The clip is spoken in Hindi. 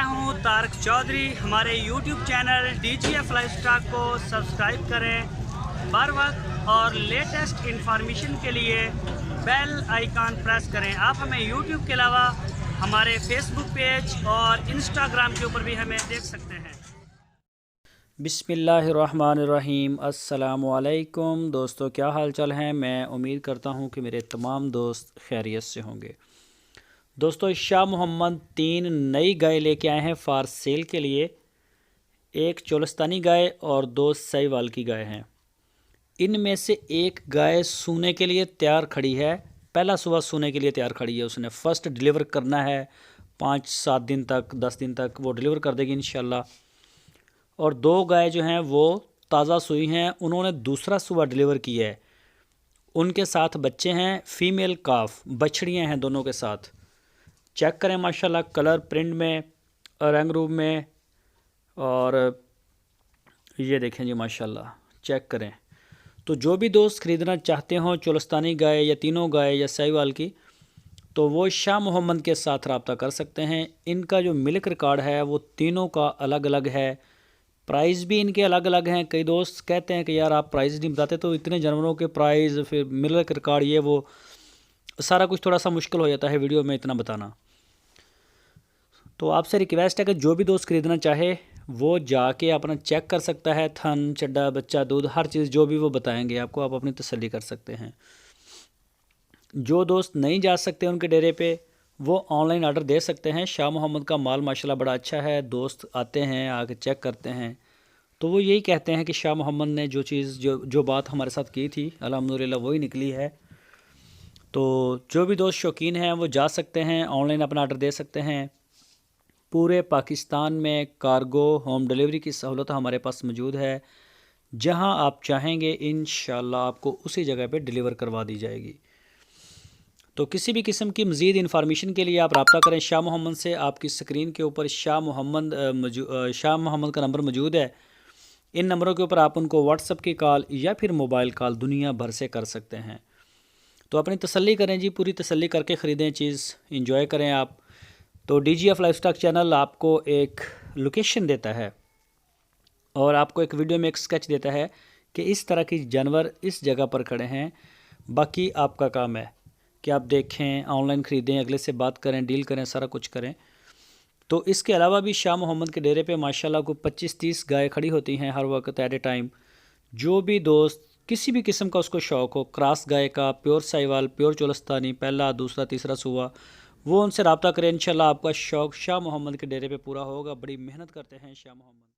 हूं तारक चौधरी। हमारे YouTube चैनल DGF लाइफस्टाइल को सब्सक्राइब करें बर वक्त और लेटेस्ट इंफॉर्मेशन के लिए बेल आइकन प्रेस करें। आप हमें YouTube के अलावा हमारे Facebook पेज और Instagram के ऊपर भी हमें देख सकते हैं। बिस्मिल्लाहिर्रहमानिर्रहीम। अस्सलामुअलैकुम दोस्तों, क्या हाल चाल हैं। मैं उम्मीद करता हूं कि मेरे तमाम दोस्त खैरियत से होंगे। दोस्तों, शाह मोहम्मद 3 नई गाय लेके आए हैं फॉर सेल के लिए। एक चोलस्तानी गाय और 2 साहिवाल की गाय हैं। इनमें से एक गाय सूने के लिए तैयार खड़ी है। पहला सुबह सूने के लिए तैयार खड़ी है। उसने फ़र्स्ट डिलीवर करना है 5-7 दिन तक, 10 दिन तक वो डिलीवर कर देगी इंशाल्लाह। और 2 गाय जो हैं वो ताज़ा सुई हैं, उन्होंने दूसरा सुबह डिलीवर किया है। उनके साथ बच्चे हैं, फ़ीमेल काफ बछड़ियाँ हैं दोनों के साथ। चेक करें माशाल्लाह, कलर प्रिंट में, रंग रूप में, और ये देखें जी माशाल्लाह, चेक करें। तो जो भी दोस्त ख़रीदना चाहते हों चोलस्तानी गाय या तीनों गाय या साहिवाल की, तो वो शाह मोहम्मद के साथ रब्ता कर सकते हैं। इनका जो मिल्क रिकॉर्ड है वो तीनों का अलग अलग है। प्राइस भी इनके अलग अलग हैं। कई दोस्त कहते हैं कि यार आप प्राइस नहीं बताते, तो इतने जानवरों के प्राइस, फिर मिल्क रिकॉर्ड, ये वो सारा कुछ थोड़ा सा मुश्किल हो जाता है वीडियो में इतना बताना। तो आपसे रिक्वेस्ट है कि जो भी दोस्त ख़रीदना चाहे वो जाके अपना चेक कर सकता है। थन, चड्डा, बच्चा, दूध, हर चीज़ जो भी वो बताएंगे आपको, आप अपनी तसल्ली कर सकते हैं। जो दोस्त नहीं जा सकते उनके डेरे पे, वो ऑनलाइन ऑर्डर दे सकते हैं। शाह मोहम्मद का माल माशाल्लाह बड़ा अच्छा है। दोस्त आते हैं, आके चेक करते हैं, तो वो यही कहते हैं कि शाह मोहम्मद ने जो चीज़ जो बात हमारे साथ की थी अल्हम्दुलिल्लाह वही निकली है। तो जो भी दोस्त शौकीन हैं वो जा सकते हैं, ऑनलाइन अपना ऑर्डर दे सकते हैं। पूरे पाकिस्तान में कार्गो होम डिलीवरी की सहूलत हमारे पास मौजूद है। जहां आप चाहेंगे इंशाल्लाह आपको उसी जगह पे डिलीवर करवा दी जाएगी। तो किसी भी किस्म की मज़ीद इन्फॉर्मेशन के लिए आप रब्ता करें शाह मोहम्मद से। आपकी स्क्रीन के ऊपर शाह मोहम्मद का नंबर मौजूद है। इन नंबरों के ऊपर आप उनको व्हाट्सअप की कॉल या फिर मोबाइल कॉल दुनिया भर से कर सकते हैं। तो अपनी तसल्ली करें जी, पूरी तसल्ली करके ख़रीदें चीज़, इंजॉय करें आप। तो DGF लाइफस्टाइल चैनल आपको एक लोकेशन देता है और आपको एक वीडियो में एक स्केच देता है कि इस तरह के जानवर इस जगह पर खड़े हैं। बाकी आपका काम है कि आप देखें, ऑनलाइन ख़रीदें, अगले से बात करें, डील करें, सारा कुछ करें। तो इसके अलावा भी शाह मोहम्मद के डेरे पे माशाल्लाह को 25-30 गाय खड़ी होती हैं हर वक्त एट ए टाइम। जो भी दोस्त किसी भी किस्म का उसको शौक़ हो, क्रॉस गाय का, प्योर साहिवाल, प्योर चोलस्तानी, पहला, दूसरा, तीसरा सुबह, वो उनसे रब्ता करें। इंशाल्लाह आपका शौक़ शाह मोहम्मद के डेरे पे पूरा होगा। बड़ी मेहनत करते हैं शाह मोहम्मद।